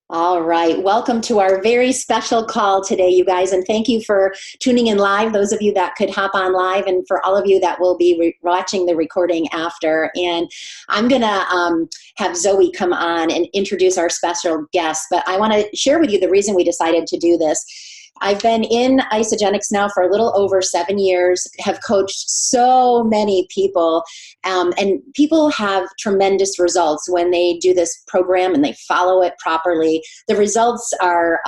All right. Welcome to our very special call today, you guys. And thank you for tuning in live, those of you that could hop on live, and for all of you that will be watching the recording after. And I'm going to have Zoe come on and introduce our special guest. But I want to share with you the reason we decided to do this. I've been in Isogenics now for a little over 7 years, have coached so many people, and people have tremendous results when they do this program and they follow it properly. The results are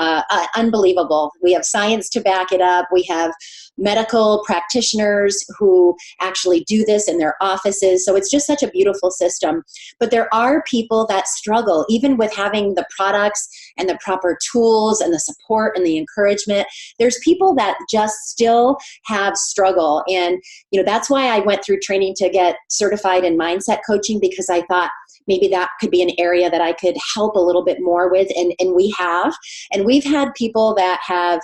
unbelievable. We have science to back it up. We have medical practitioners who actually do this in their offices. So it's just such a beautiful system. But there are people that struggle, even with having the products and the proper tools and the support and the encouragement. There's people that just still have struggle. And, that's why I went through training to get certified in mindset coaching, because I thought maybe that could be an area that I could help a little bit more with. And we have. And we've had people that have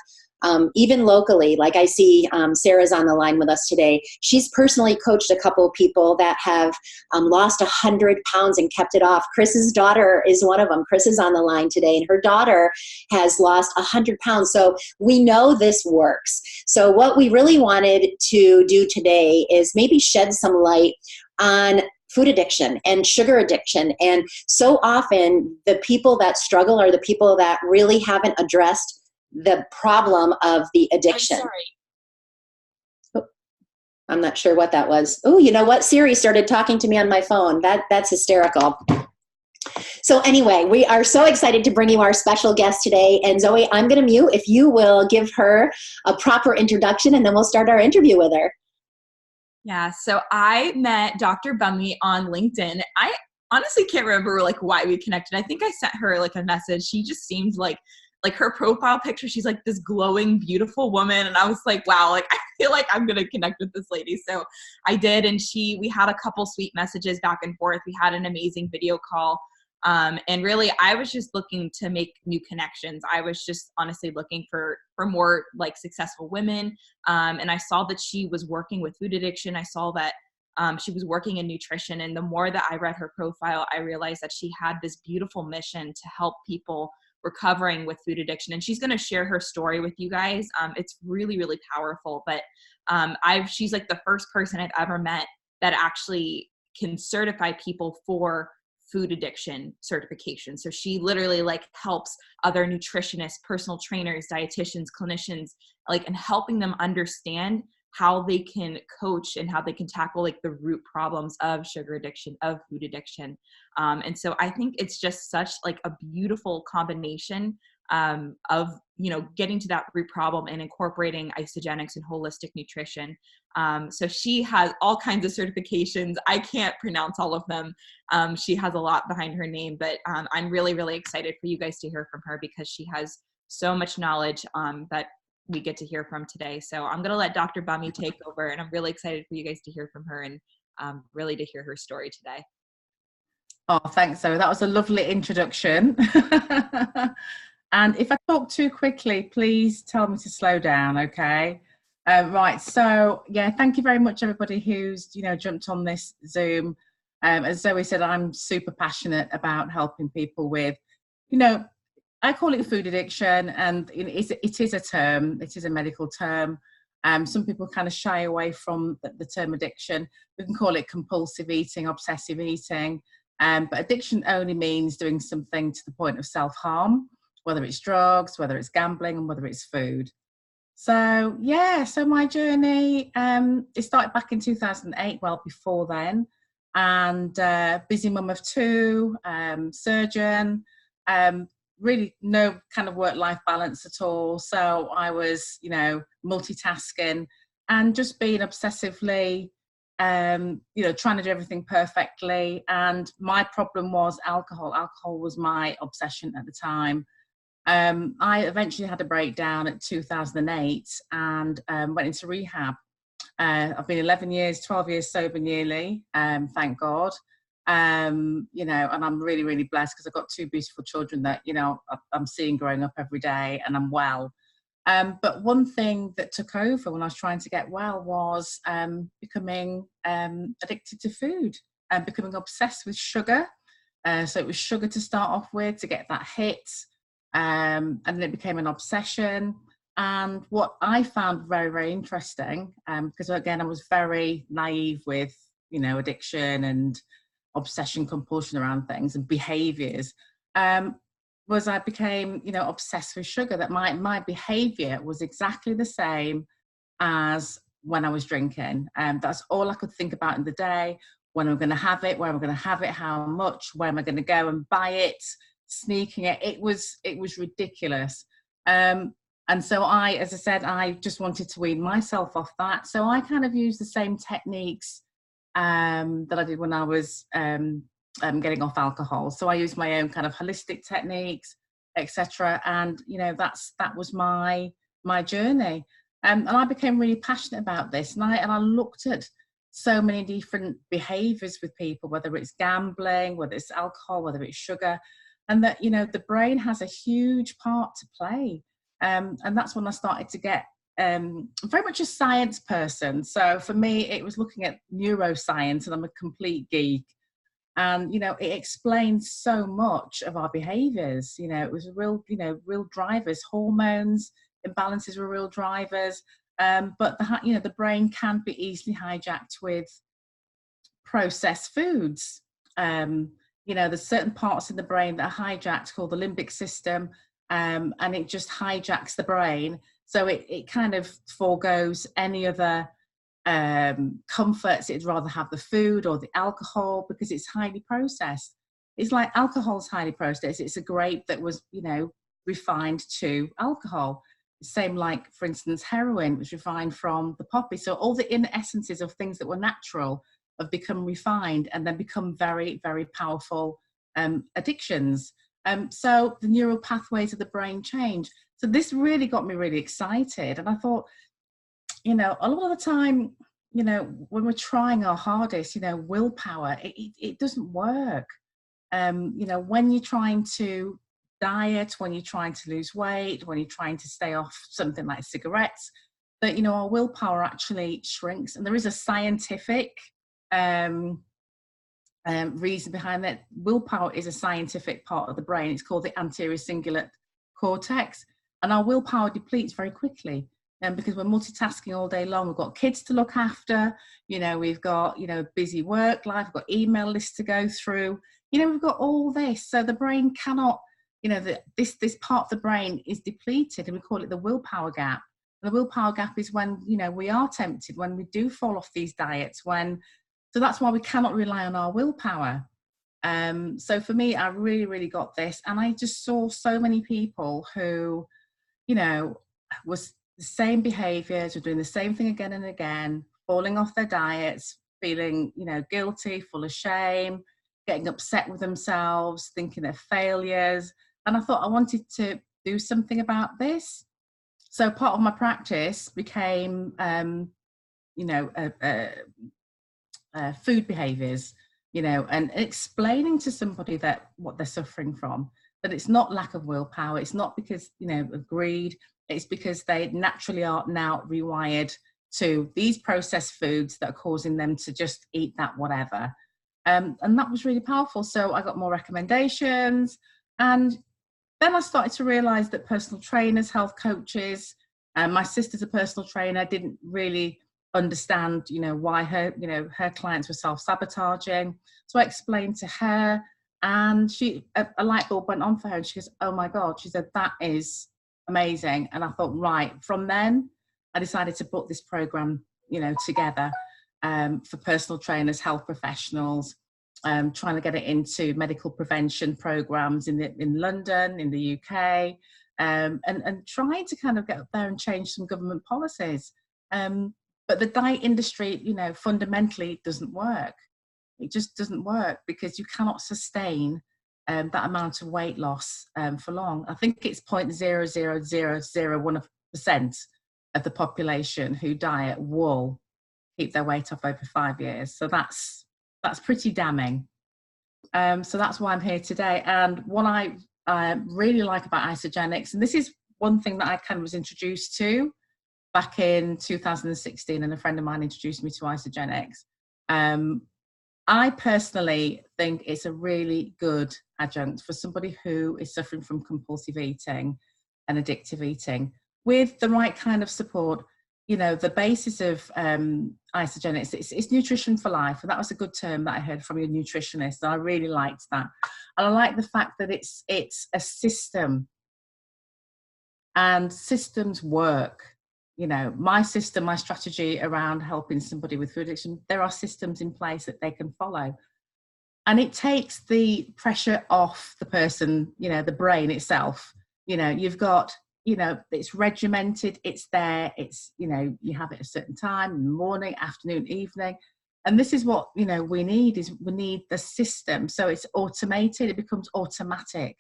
even locally, like I see Sarah's on the line with us today. She's personally coached a couple of people that have lost 100 pounds and kept it off. Chris's daughter is one of them. Chris is on the line today, and her daughter has lost 100 pounds. So we know this works. So what we really wanted to do today is maybe shed some light on food addiction and sugar addiction. And so often the people that struggle are the people that really haven't addressed the problem of the addiction. I'm sorry. Oh, I'm not sure what that was. Oh, you know what? Siri started talking to me on my phone. That's hysterical. So anyway, we are so excited to bring you our special guest today. And Zoe, I'm going to mute if you will give her a proper introduction, and then we'll start our interview with her. Yeah, so I met Dr. Bunmi on LinkedIn. I honestly can't remember why we connected. I think I sent her a message. She just seemed like her profile picture, she's like this glowing, beautiful woman. And I was like, wow, I feel like I'm going to connect with this lady. So I did. And we had a couple sweet messages back and forth. We had an amazing video call. And really, I was just looking to make new connections. I was just honestly looking for more successful women. And I saw that she was working with food addiction. I saw that she was working in nutrition. And the more that I read her profile, I realized that she had this beautiful mission to help people recovering with food addiction. And she's going to share her story with you guys. It's really, really powerful. But she's like the first person I've ever met that actually can certify people for food addiction certification. So she literally helps other nutritionists, personal trainers, dietitians, clinicians, and helping them understand how they can coach and how they can tackle the root problems of sugar addiction, of food addiction. And so I think it's just such a beautiful combination of, getting to that root problem and incorporating isogenics and holistic nutrition. So she has all kinds of certifications. I can't pronounce all of them. She has a lot behind her name, but I'm really, really excited for you guys to hear from her, because she has so much knowledge that we get to hear from today. So I'm going to let Dr. Bunmi take over, and I'm really excited for you guys to hear from her and really to hear her story today. Oh, thanks, Zoe. That was a lovely introduction. And if I talk too quickly, please tell me to slow down, okay? Right, so yeah, thank you very much, everybody who's, jumped on this Zoom. As Zoe said, I'm super passionate about helping people with, I call it food addiction, and it is a term, it is a medical term. Some people kind of shy away from the term addiction. We can call it compulsive eating, obsessive eating, but addiction only means doing something to the point of self-harm, whether it's drugs, whether it's gambling, and whether it's food. So yeah, so my journey, it started back in 2008, well before then, and busy mum of two, surgeon, really no kind of work-life balance at all. So I was, multitasking and just being obsessively, trying to do everything perfectly. And my problem was alcohol. Alcohol was my obsession at the time. I eventually had a breakdown at 2008 and went into rehab. I've been 11 years, 12 years sober nearly, thank God. And I'm really, really blessed because I've got two beautiful children that, I'm seeing growing up every day, and I'm well. But one thing that took over when I was trying to get well was becoming addicted to food and becoming obsessed with sugar. So it was sugar to start off with, to get that hit. and then it became an obsession. And what I found very, very interesting, because again, I was very naive with, you know, addiction and obsession, compulsion around things and behaviors, was I became, you know, obsessed with sugar, that my behavior was exactly the same as when I was drinking. That's all I could think about in the day: when I'm going to have it, where I'm going to have it, how much, where am I going to go and buy it, sneaking it. It was ridiculous. And so as I said, I just wanted to wean myself off that. So I kind of used the same techniques that I did when I was getting off alcohol. So I used my own kind of holistic techniques, etc. And you know, that was my journey. And I became really passionate about this, and I looked at so many different behaviors with people, whether it's gambling, whether it's alcohol, whether it's sugar, and that, you know, the brain has a huge part to play. And that's when I started to get very much a science person. So for me, it was looking at neuroscience, and I'm a complete geek. And, you know, it explains so much of our behaviors. You know, it was real drivers. Hormones imbalances were real drivers. But the brain can be easily hijacked with processed foods. You know, there's certain parts in the brain that are hijacked, called the limbic system, and it just hijacks the brain. So it kind of forgoes any other comforts. It'd rather have the food or the alcohol because it's highly processed. It's like alcohol's highly processed. It's a grape that was, you know, refined to alcohol. Same like, for instance, heroin was refined from the poppy. So all the inner essences of things that were natural have become refined and then become very, very powerful addictions. So the neural pathways of the brain change. So this really got me really excited. And I thought, you know, a lot of the time, you know, when we're trying our hardest, you know, willpower, it doesn't work. You know, when you're trying to diet, when you're trying to lose weight, when you're trying to stay off something like cigarettes, that, you know, our willpower actually shrinks. And there is a scientific reason behind that. Willpower is a scientific part of the brain. It's called the anterior cingulate cortex, and our willpower depletes very quickly. Because we're multitasking all day long. We've got kids to look after, you know, we've got, you know, busy work life, we've got email lists to go through, you know, we've got all this. So the brain cannot, you know, this part of the brain is depleted, and we call it the willpower gap. And the willpower gap is when, you know, we are tempted, when we do fall off these diets, so that's why we cannot rely on our willpower. So for me, I really, really got this. And I just saw so many people who, you know, was the same behaviors, were doing the same thing again and again, falling off their diets, feeling, you know, guilty, full of shame, getting upset with themselves, thinking they're failures. And I thought I wanted to do something about this. So part of my practice became, you know, food behaviors, you know, and explaining to somebody that what they're suffering from, that it's not lack of willpower, it's not because, you know, of greed, it's because they naturally are now rewired to these processed foods that are causing them to just eat that whatever. And that was really powerful. So I got more recommendations, and then I started to realize that personal trainers, health coaches, and my sister's a personal trainer, didn't really understand, you know, why her clients were self-sabotaging. So I explained to her, and a light bulb went on for her, and she goes, oh my God, she said, that is amazing. And I thought, right, from then I decided to put this program, you know, together for personal trainers, health professionals, trying to get it into medical prevention programs in London, in the UK, and trying to kind of get up there and change some government policies. But the diet industry, you know, fundamentally doesn't work. It just doesn't work, because you cannot sustain that amount of weight loss for long. I think it's 0.00001% of the population who diet will keep their weight off over 5 years. So that's pretty damning. So that's why I'm here today. And what I really like about isogenics, and this is one thing that I kind of was introduced to back in 2016, and a friend of mine introduced me to isogenics. I personally think it's a really good adjunct for somebody who is suffering from compulsive eating and addictive eating with the right kind of support. You know, the basis of isogenics, it's nutrition for life. And that was a good term that I heard from your nutritionist. And I really liked that. And I like the fact that it's a system, and systems work. You know, my system, my strategy around helping somebody with food addiction, there are systems in place that they can follow. And it takes the pressure off the person, you know, the brain itself. You know, you've got, you know, it's regimented, it's there, it's, you know, you have it at a certain time, in the morning, afternoon, evening. And this is what, you know, we need the system. So it's automated, it becomes automatic.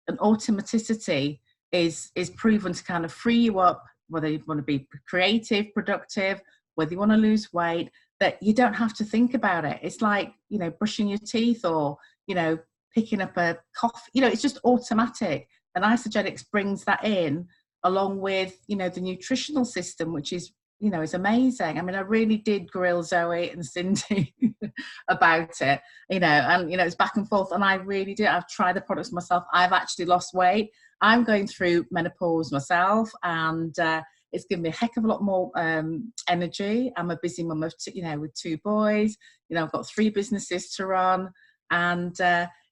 And automaticity is proven to kind of free you up, whether you want to be creative, productive, whether you want to lose weight, that you don't have to think about it. It's like, you know, brushing your teeth, or, you know, picking up a coffee, you know, it's just automatic. And isogenics brings that in, along with, you know, the nutritional system, which is, you know, is amazing. I mean, I really did grill Zoe and Cindy about it, you know, and, you know, it's back and forth, and I really do. I've tried the products myself. I've actually lost weight. I'm going through menopause myself, and it's given me a heck of a lot more energy. I'm a busy mum of, you know, with 2 boys. You know, I've got 3 businesses to run, and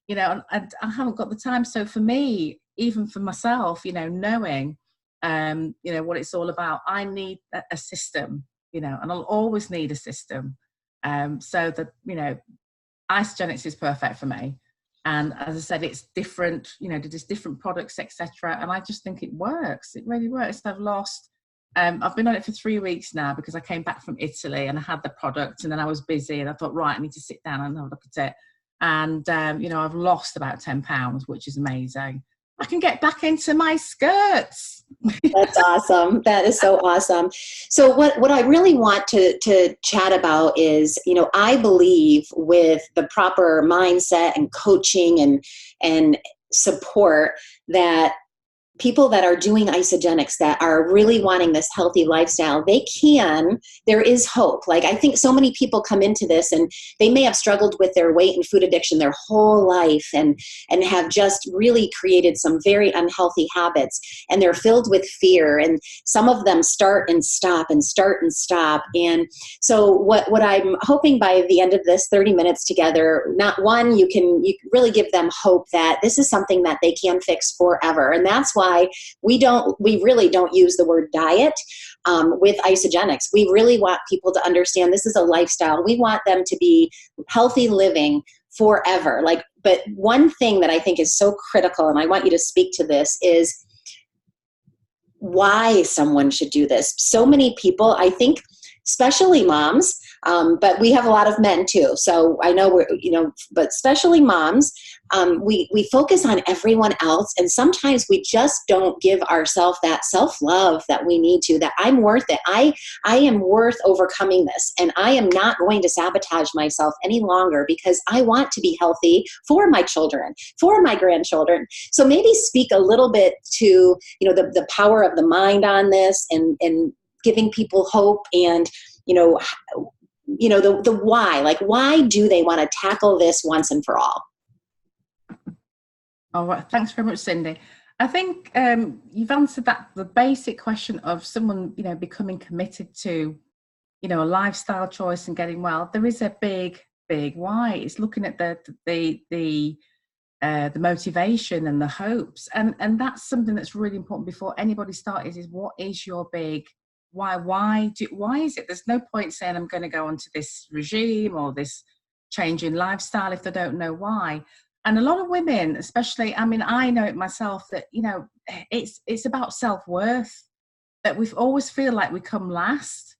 you know, and I haven't got the time. So for me, even for myself, you know, knowing, you know, what it's all about, I need a system, you know, and I'll always need a system. So that, you know, isogenics is perfect for me. And as I said, it's different, you know, there's different products, etc. And I just think it works. It really works. I've been on it for 3 weeks now, because I came back from Italy and I had the product, and then I was busy, and I thought, right, I need to sit down and have a look at it. And, you know, I've lost about 10 pounds, which is amazing. I can get back into my skirts. That's awesome. That is so awesome. So what I really want to chat about is, you know, I believe with the proper mindset and coaching and support, that people that are doing isogenics, that are really wanting this healthy lifestyle, there is hope. Like, I think so many people come into this and they may have struggled with their weight and food addiction their whole life, and have just really created some very unhealthy habits, and they're filled with fear, and some of them start and stop and start and stop. And so what I'm hoping by the end of this 30 minutes together, you can really give them hope that this is something that they can fix forever. And that's why we really don't use the word diet with isogenics. We really want people to understand this is a lifestyle. We want them to be healthy living forever. But one thing that I think is so critical, and I want you to speak to this, is why someone should do this. So many people, I think, especially moms, but we have a lot of men too. So I know but especially moms, we focus on everyone else, and sometimes we just don't give ourselves that self-love that we need to, that I'm worth it. I am worth overcoming this, and I am not going to sabotage myself any longer, because I want to be healthy for my children, for my grandchildren. So maybe speak a little bit to, you know, the power of the mind on this, and giving people hope, and, you know, the why. Like, why do they want to tackle this once and for all? Oh, well, thanks very much, Cindy. I think you've answered the basic question of someone, you know, becoming committed to, you know, a lifestyle choice and getting well. There is a big why. It's looking at the motivation and the hopes, and that's something that's really important before anybody starts. Is what is your big why? Why is it? There's no point saying I'm going to go onto this regime or this change in lifestyle if they don't know why. And a lot of women, especially, I mean, I know it myself, that, you know, it's about self-worth, that we always feel like we come last,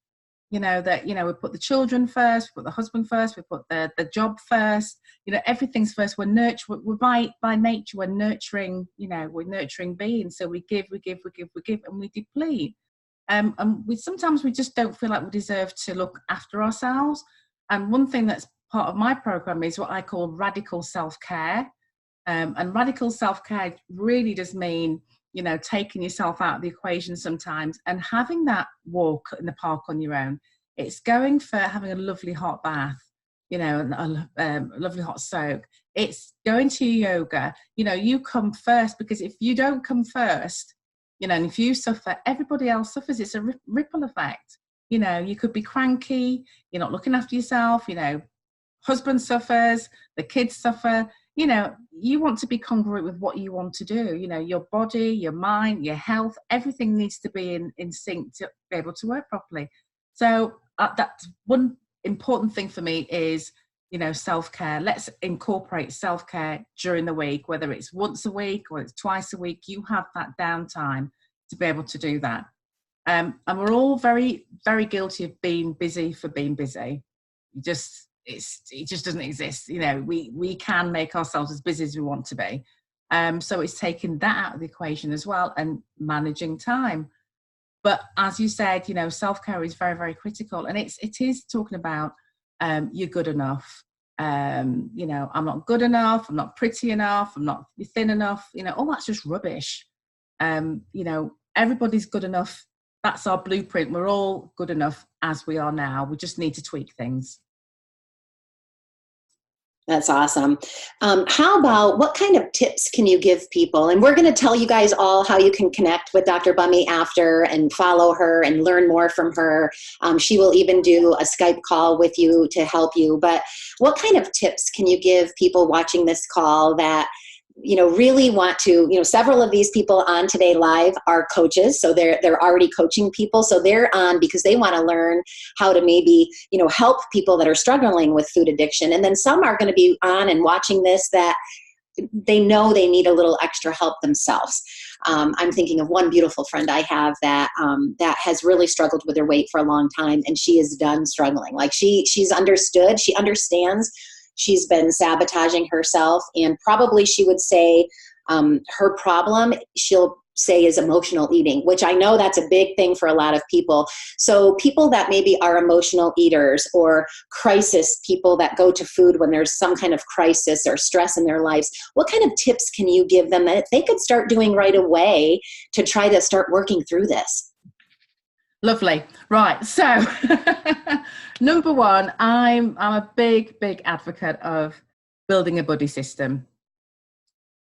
you know, that, you know, we put the children first, we put the husband first, we put the job first, you know, everything's first. We're by nature, we're nurturing, you know, we're nurturing beings. So we give, and we deplete. And sometimes we just don't feel like we deserve to look after ourselves. And one thing that's part of my program is what I call radical self-care. And radical self-care really does mean, you know, taking yourself out of the equation sometimes and having that walk in the park on your own. It's going for having a lovely hot bath. you know, and a lovely hot soak. It's going to yoga. You know, you come first, because if you don't come first, you know, and if you suffer, everybody else suffers. It's a ripple effect. You know, you could be cranky, you're not looking after yourself, you know, husband suffers, the kids suffer. You know, you want to be congruent with what you want to do. You know, your body, your mind, your health, everything needs to be in sync to be able to work properly. So that's one important thing for me is, you know, self-care. Let's incorporate self-care during the week, whether it's once a week or it's twice a week. You have that downtime to be able to do that. And we're all very, very guilty of being busy for being busy. It just doesn't exist. You know, we can make ourselves as busy as we want to be. So it's taking that out of the equation as well, and managing time. But as you said, you know, self-care is very, very critical. And it is talking about you're good enough. You know, I'm not good enough. I'm not pretty enough. I'm not thin enough. You know, all that's just rubbish. You know, everybody's good enough. That's our blueprint. We're all good enough as we are now. We just need to tweak things. That's awesome. How about, what kind of tips can you give people? And we're going to tell you guys all how you can connect with Dr. Bunmi after and follow her and learn more from her. She will even do a Skype call with you to help you. But what kind of tips can you give people watching this call that, you know, really want to, you know, several of these people on today live are coaches. So they're already coaching people. So they're on because they want to learn how to maybe, you know, help people that are struggling with food addiction. And then some are going to be on and watching this that they know they need a little extra help themselves. I'm thinking of one beautiful friend I have that has really struggled with her weight for a long time, and she is done struggling. Like she's understood, she understands. She's been sabotaging herself, and probably she would say her problem, she'll say, is emotional eating, which I know that's a big thing for a lot of people. So people that maybe are emotional eaters or crisis people that go to food when there's some kind of crisis or stress in their lives, what kind of tips can you give them that they could start doing right away to try to start working through this? Lovely. Right. So number one, I'm a big advocate of building a buddy system.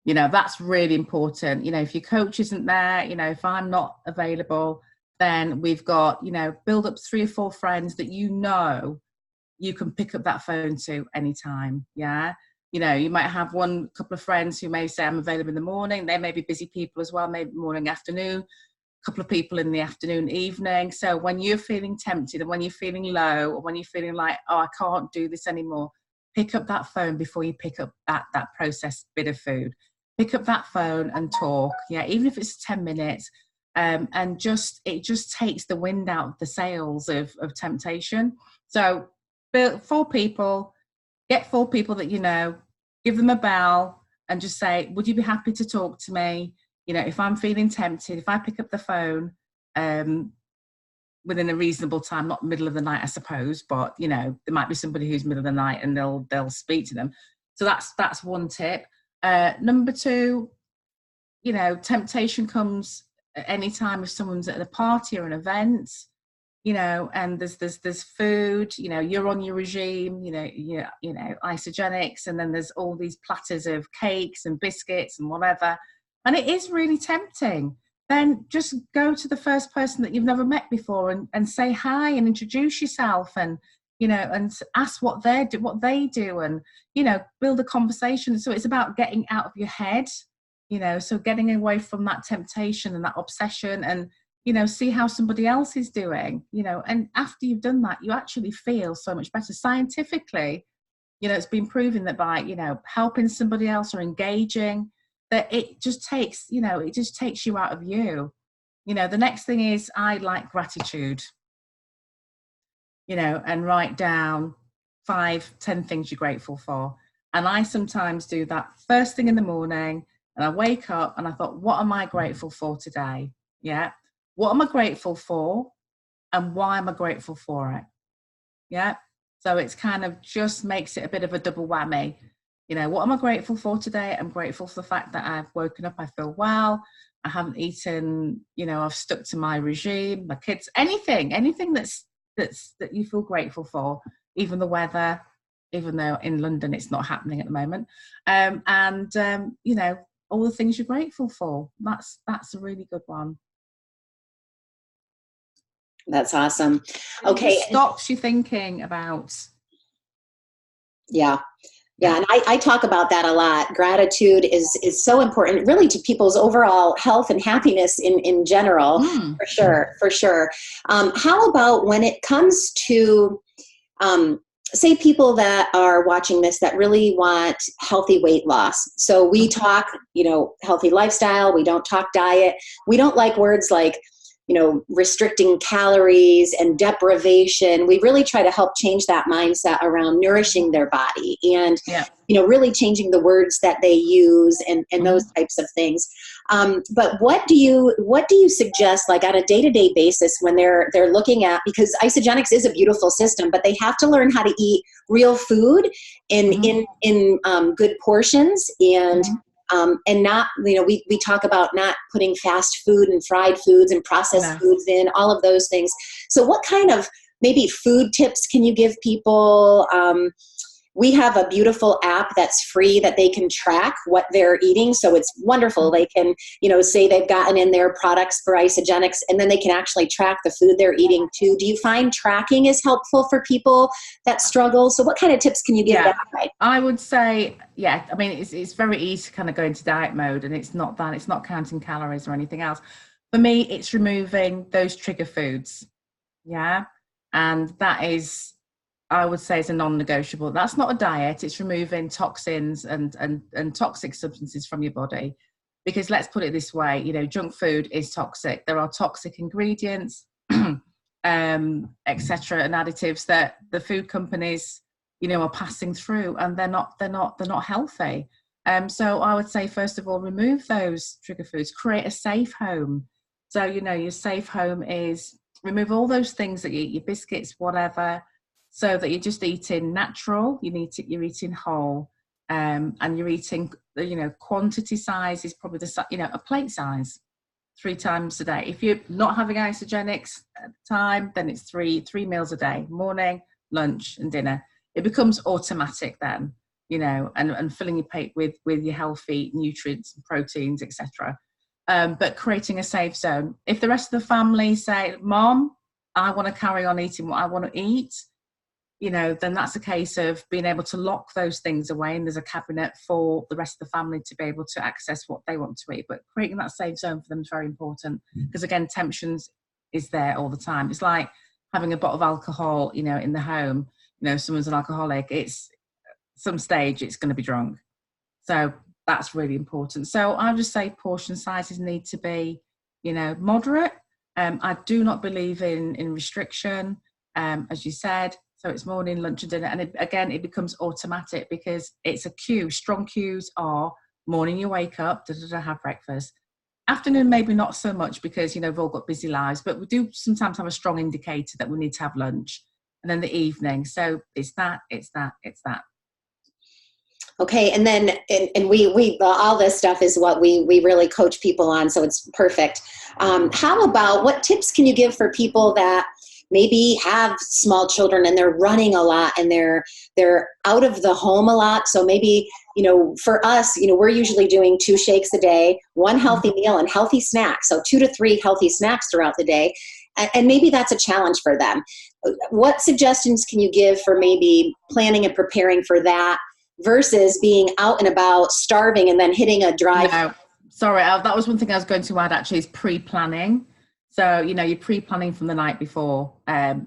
You know, that's really important. You know, if your coach isn't there, you know, if I'm not available, then we've got, you know, build up 3 or 4 friends that you know you can pick up that phone to anytime. Yeah. You know, you might have couple of friends who may say I'm available in the morning. They may be busy people as well, maybe morning, afternoon. Couple of people in the afternoon, evening. So when you're feeling tempted and when you're feeling low, or when you're feeling like, oh, I can't do this anymore, pick up that phone before you pick up that processed bit of food. Pick up that phone and talk. Yeah, even if it's 10 minutes. And it just takes the wind out of the sails of temptation. So build 4 people, get 4 people that you know, give them a bell and just say, would you be happy to talk to me? You know, if I'm feeling tempted, if I pick up the phone within a reasonable time, not middle of the night, I suppose, but, you know, there might be somebody who's middle of the night and they'll speak to them. So that's one tip. Number 2, you know, temptation comes at any time if someone's at a party or an event, you know, and there's food, you know, you're on your regime, you know, isogenics, and then there's all these platters of cakes and biscuits and whatever. And it is really tempting. Then just go to the first person that you've never met before and say hi and introduce yourself, and, you know, and ask what they do, and, you know, build a conversation. So it's about getting out of your head, you know, so getting away from that temptation and that obsession, and, you know, see how somebody else is doing, you know, and after you've done that, you actually feel so much better. Scientifically, you know, it's been proven that by, you know, helping somebody else or engaging, that it just takes you out of you. You know, the next thing is, I like gratitude, you know, and write down 5-10 things you're grateful for. And I sometimes do that first thing in the morning, and I wake up and I thought, what am I grateful for today? Yeah. What am I grateful for? And why am I grateful for it? Yeah. So it's kind of just makes it a bit of a double whammy. You know, what am I grateful for today? I'm grateful for the fact that I've woken up, I feel well, I haven't eaten, you know, I've stuck to my regime, my kids, anything that you feel grateful for, even the weather, even though in London it's not happening at the moment. You know, all the things you're grateful for. That's a really good one. That's awesome. Okay. It just stops you thinking about. Yeah. Yeah, and I talk about that a lot. Gratitude is so important, really, to people's overall health and happiness in general, for sure. How about when it comes to, say, people that are watching this that really want healthy weight loss? So we talk, you know, healthy lifestyle. We don't talk diet. We don't like words like, you know, restricting calories and deprivation. We really try to help change that mindset around nourishing their body and, you know, really changing the words that they use and those types of things. But what do you suggest, like on a day-to-day basis, when they're looking at, because Isogenics is a beautiful system, but they have to learn how to eat real food in good portions and not, you know, we talk about not putting fast food and fried foods and processed foods in, all of those things. So what kind of maybe food tips can you give people? We have a beautiful app that's free that they can track what they're eating. So it's wonderful. They can, you know, say they've gotten in their products for Isogenics, and then they can actually track the food they're eating too. Do you find tracking is helpful for people that struggle? So what kind of tips can you give that way? I would say, I mean, it's very easy to kind of go into diet mode, and it's not counting calories or anything else. For me, it's removing those trigger foods. Yeah. And that is, I would say, it's a non-negotiable. That's not a diet. It's removing toxins and toxic substances from your body. Because let's put it this way, you know, junk food is toxic. There are toxic ingredients, etc., and additives that the food companies, you know, are passing through, and they're not healthy. So I would say, first of all, remove those trigger foods. Create a safe home. So, you know, your safe home is remove all those things that you eat, your biscuits, whatever, so that you're just eating natural. You're eating whole, and you're eating, you know, quantity size is probably a plate size 3 times a day. If you're not having Isogenics at the time, then it's three meals a day: morning, lunch, and dinner. It becomes automatic then, you know, and filling your plate with your healthy nutrients and proteins, etc. But creating a safe zone. If the rest of the family say, "Mom, I want to carry on eating what I want to eat," you know, then that's a case of being able to lock those things away, and there's a cabinet for the rest of the family to be able to access what they want to eat. But creating that safe zone for them is very important, because again, temptations is there all the time. It's like having a bottle of alcohol, you know, in the home. You know, someone's an alcoholic, it's some stage it's going to be drunk. So that's really important. So I would just say portion sizes need to be, you know, moderate. I do not believe in restriction, as you said. So it's morning, lunch, and dinner. And it becomes automatic, because it's a cue. Strong cues are morning, you wake up, have breakfast. Afternoon, maybe not so much, because, you know, we've all got busy lives, but we do sometimes have a strong indicator that we need to have lunch. And then the evening. So it's that. Okay, and then and we all this stuff is what we really coach people on, so it's perfect. How about, what tips can you give for people that maybe have small children and they're running a lot and they're out of the home a lot? So maybe, you know, for us, you know, we're usually doing 2 shakes a day, 1 healthy meal, and healthy snacks. So 2 to 3 healthy snacks throughout the day. And maybe that's a challenge for them. What suggestions can you give for maybe planning and preparing for that versus being out and about, starving, and then hitting a drive? No, sorry, that was one thing I was going to add, actually, is pre-planning. So, you know, you're pre-planning from the night before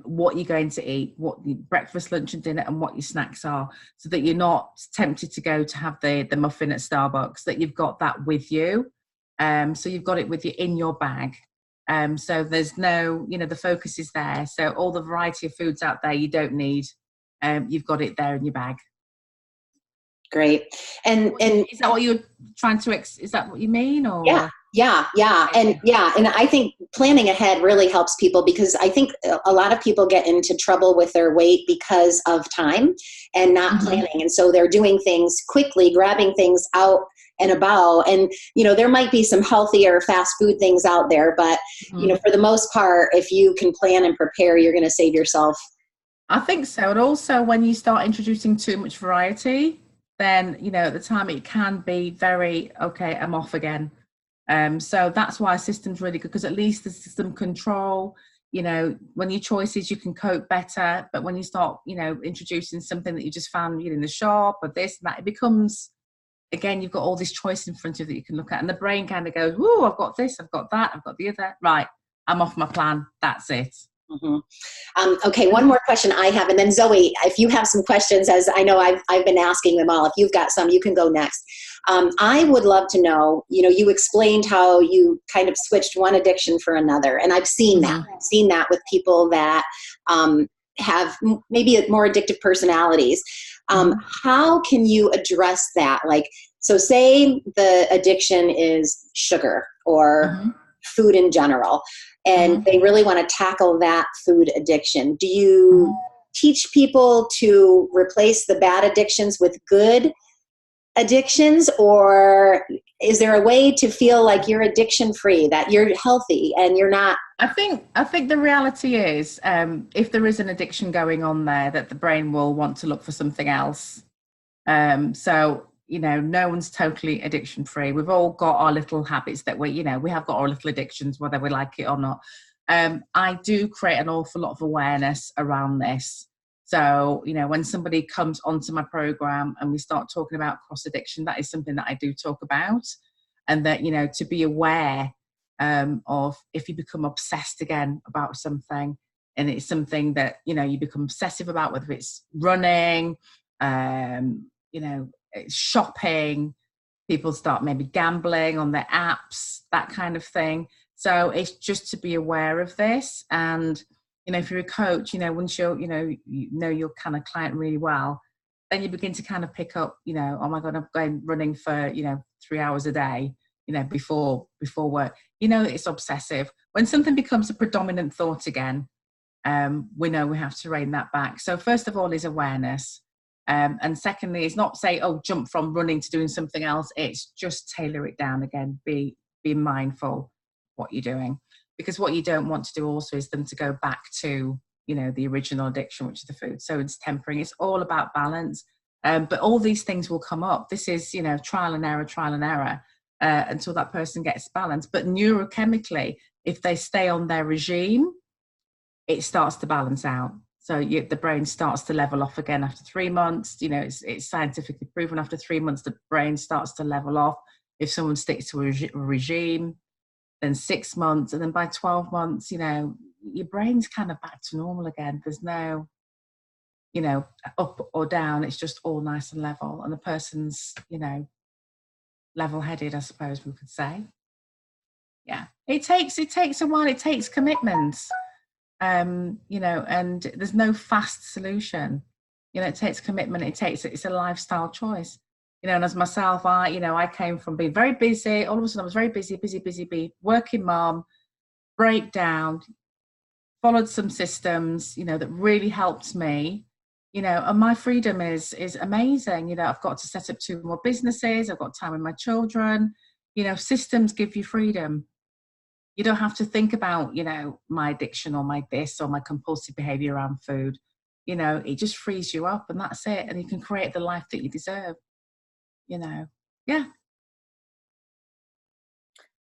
what you're going to eat, what your breakfast, lunch, and dinner, and what your snacks are, so that you're not tempted to go to have the muffin at Starbucks, that you've got that with you. So you've got it with you in your bag. So there's no, you know, the focus is there. So all the variety of foods out there you don't need, you've got it there in your bag. Great. And is that what you're trying to, is that what you mean? Or? Yeah. And I think planning ahead really helps people, because I think a lot of people get into trouble with their weight because of time and not planning. And so they're doing things quickly, grabbing things out and about. And, you know, there might be some healthier fast food things out there, but, you know, for the most part, if you can plan and prepare, you're going to save yourself I think so. And also when you start introducing too much variety, then, you know, at the time it can be very, okay, I'm off again. So that's why a system's really good, because at least there's some control. You know, when your choices, you can cope better. But when you start, you know, introducing something that you just found, you know, in the shop or this and that, it becomes, again, you've got all this choice in front of you that you can look at. And the brain kind of goes, whoa, I've got this, I've got that, I've got the other. Right, I'm off my plan. That's it. Mm-hmm. Okay, one more question I have, and then Zoe, if you have some questions, as I know I've been asking them all, if you've got some, you can go next. I would love to know, you know, you explained how you kind of switched one addiction for another, and I've seen that. I've seen that with people that have maybe more addictive personalities. How can you address that? Like, so say the addiction is sugar or food in general, and they really want to tackle that food addiction. Do you teach people to replace the bad addictions with good addictions, or is there a way to feel like you're addiction free, that you're healthy and you're not? I think the reality is, if there is an addiction going on there, that the brain will want to look for something else. So, you know, no one's totally addiction free. We've all got our little habits that we have got our little addictions, whether we like it or not. I do create an awful lot of awareness around this. So, you know, when somebody comes onto my program and we start talking about cross addiction, that is something that I do talk about. And that, you know, to be aware of if you become obsessed again about something, and it's something that, you know, you become obsessive about, whether it's running, you know, shopping, people start maybe gambling on their apps, that kind of thing. So it's just to be aware of this. And, you know, if you're a coach, you know, once you know your kind of client really well, then you begin to kind of pick up, you know, oh my God, I'm going running for, you know, 3 hours a day, you know, before work. You know, it's obsessive. When something becomes a predominant thought again, we know we have to rein that back. So first of all is awareness. And secondly, is not say, oh, jump from running to doing something else. It's just tailor it down again. Be mindful what you're doing, because what you don't want to do also is them to go back to, you know, the original addiction, which is the food. So it's tempering. It's all about balance. But all these things will come up. This is, you know, trial and error, until that person gets balance. But neurochemically, if they stay on their regime, it starts to balance out. So the brain starts to level off again after 3 months. You know, it's scientifically proven after 3 months, the brain starts to level off. If someone sticks to a regime, then 6 months, and then by 12 months, you know, your brain's kind of back to normal again. There's no, you know, up or down. It's just all nice and level. And the person's, you know, level-headed, I suppose we could say. Yeah, it takes a while. It takes commitment. You know, and there's no fast solution. You know, it takes commitment. It's a lifestyle choice. You know, and as myself, I came from being very busy. All of a sudden, I was very busy, working mom, breakdown, followed some systems, you know, that really helped me. You know, and my freedom is amazing. You know, I've got to set up 2 more businesses. I've got time with my children. You know, systems give you freedom. You don't have to think about, you know, my addiction or my this or my compulsive behavior around food. You know, it just frees you up, and that's it. And you can create the life that you deserve, you know. Yeah.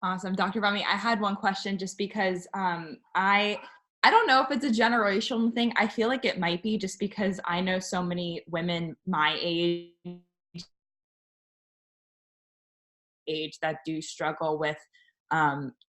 Awesome. Dr. Bunmi, I had one question just because I don't know if it's a generational thing. I feel like it might be, just because I know so many women my age that do struggle with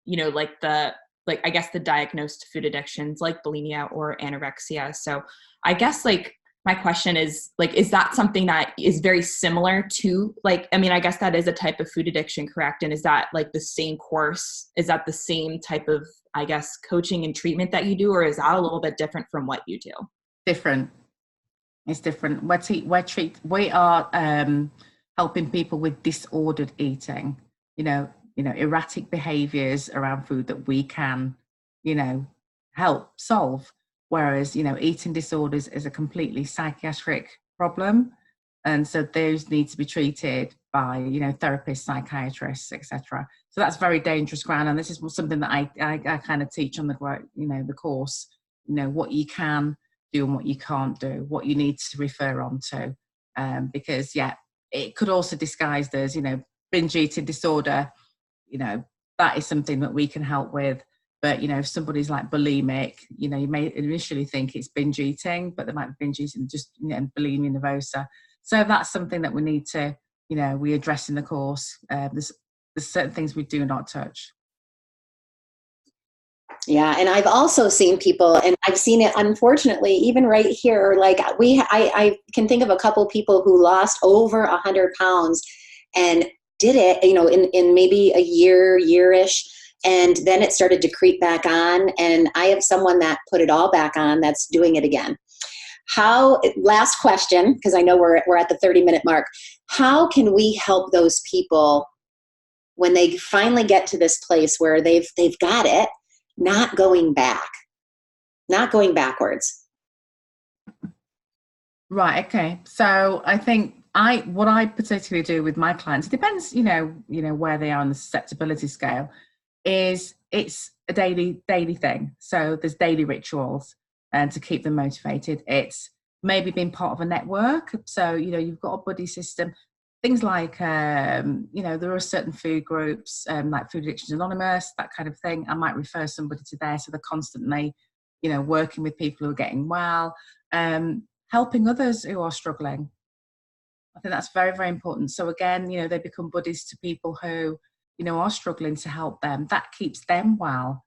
you know, I guess the diagnosed food addictions like bulimia or anorexia. So I guess like my question is like, is that something that is very similar to like, I mean, I guess that is a type of food addiction, correct? And is that like the same course? Is that the same type of, I guess, coaching and treatment that you do, or is that a little bit different from what you do? Different. It's different. We are helping people with disordered eating, you know, erratic behaviors around food that we can, you know, help solve. Whereas, you know, eating disorders is a completely psychiatric problem. And so those need to be treated by, you know, therapists, psychiatrists, etc. So that's very dangerous ground. And this is something that I kind of teach on the, you know, the course, you know, what you can do and what you can't do, what you need to refer on to. Because, yeah, it could also disguise as, binge eating disorder. That is something that we can help with. But, if somebody's like bulimic, you may initially think it's binge eating, but they might be binge eating just bulimia nervosa. So that's something that we need to, we address in the course. There's certain things we do not touch. Yeah, and I've also seen people, and I've seen it, unfortunately, even right here. Like I can think of a couple people who lost over 100 pounds and did it, in maybe a year-ish, and then it started to creep back on. And I have someone that put it all back on that's doing it again. Last question, because I know we're at the 30-minute mark. How can we help those people when they finally get to this place where they've got it? Not going back, not going backwards. Right. Okay. So I think what I particularly do with my clients, it depends, where they are on the susceptibility scale, is it's a daily thing. So there's daily rituals and to keep them motivated. It's maybe being part of a network. So, you've got a buddy system. Things like, there are certain food groups, like Food Addiction Anonymous, that kind of thing. I might refer somebody to there, so they're constantly, working with people who are getting well, helping others who are struggling. I think that's very, very important. So again, they become buddies to people who, are struggling, to help them. That keeps them well.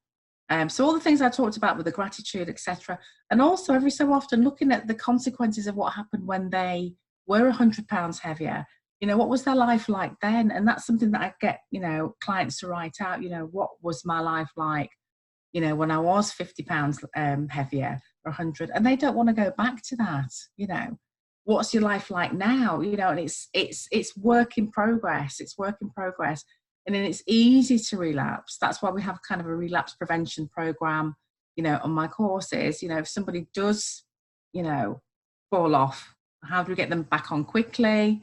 So all the things I talked about with the gratitude, etc. And also every so often looking at the consequences of what happened when they were 100 pounds heavier. What was their life like then? And that's something that I get, clients to write out, what was my life like, when I was 50 pounds heavier or 100, and they don't want to go back to that. What's your life like now? And it's work in progress. It's work in progress. And then it's easy to relapse. That's why we have kind of a relapse prevention program, on my courses. If somebody does, fall off, how do we get them back on quickly?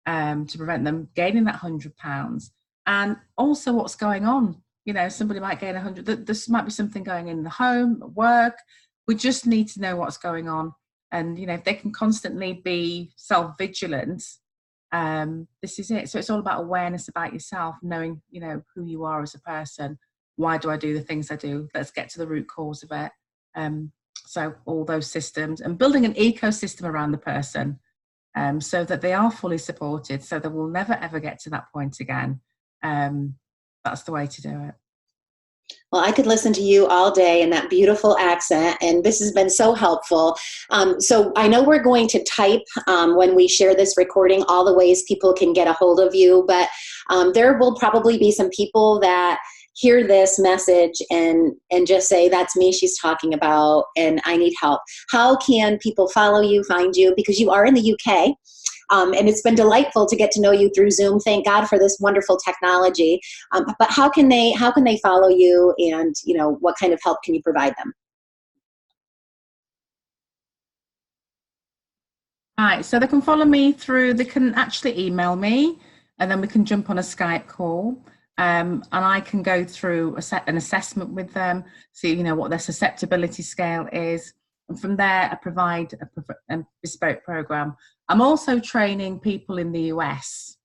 To prevent them gaining that 100 pounds, and also what's going on. Somebody might gain 100. There might be something going in the home, at work. We just need to know what's going on, and if they can constantly be self-vigilant, this is it. So it's all about awareness about yourself, knowing who you are as a person. Why do I do the things I do? Let's get to the root cause of it. So all those systems and building an ecosystem around the person. So that they are fully supported, so they will never, ever get to that point again. That's the way to do it. Well, I could listen to you all day in that beautiful accent, and this has been so helpful. So I know we're going to type when we share this recording all the ways people can get a hold of you, but there will probably be some people that hear this message and just say, that's me she's talking about, and I need help. How can people follow you, find you? Because you are in the UK, and it's been delightful to get to know you through Zoom. Thank God for this wonderful technology. But how can they follow you, and what kind of help can you provide them? Right, so they can follow me they can actually email me, and then we can jump on a Skype call. And I can go through an assessment with them, see what their susceptibility scale is, and from there I provide a bespoke program. I'm also training people in the US,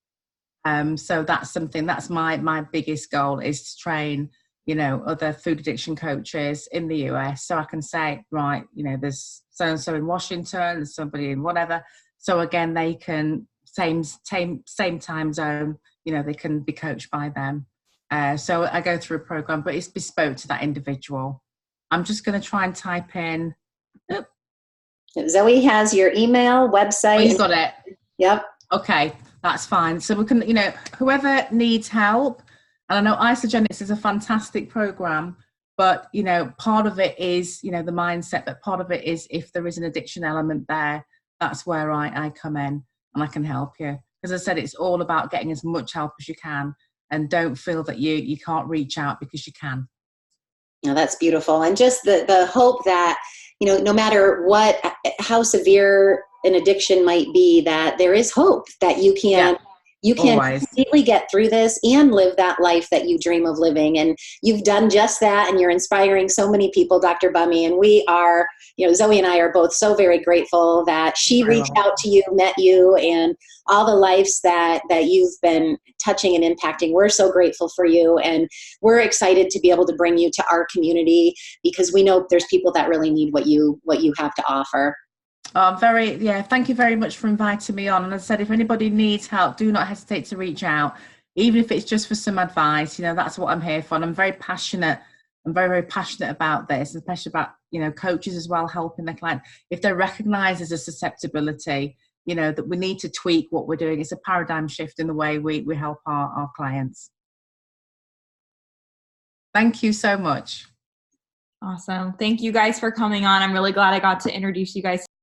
so that's my biggest goal, is to train other food addiction coaches in the US, so I can say, right, there's so and so in Washington, there's somebody in whatever, so again they can same time zone. They can be coached by them. So I go through a program, but it's bespoke to that individual. I'm just going to try and type in. Zoe has your email, website. Oh, you got it. Yep. Okay, that's fine. So we can, whoever needs help, and I know Isogenics is a fantastic program, but, part of it is, the mindset, but part of it is if there is an addiction element there, that's where I come in and I can help you. As I said, it's all about getting as much help as you can, and don't feel that you can't reach out, because you can. No, that's beautiful. And just the hope that, no matter how severe an addiction might be, that there is hope that you can You can Always. completely get through this and live that life that you dream of living. And you've done just that, and you're inspiring so many people, Dr. Bunmi. And we are, Zoe and I are both so very grateful that she reached out to you, met you, and all the lives that you've been touching and impacting. We're so grateful for you, and we're excited to be able to bring you to our community, because we know there's people that really need what you have to offer. Thank you very much for inviting me on. And as I said, if anybody needs help, do not hesitate to reach out, even if it's just for some advice. That's what I'm here for. And I'm very passionate. I'm very, very passionate about this, especially about, coaches as well, helping their client. If they recognize there's a susceptibility, that we need to tweak what we're doing. It's a paradigm shift in the way we help our clients. Thank you so much. Awesome. Thank you guys for coming on. I'm really glad I got to introduce you guys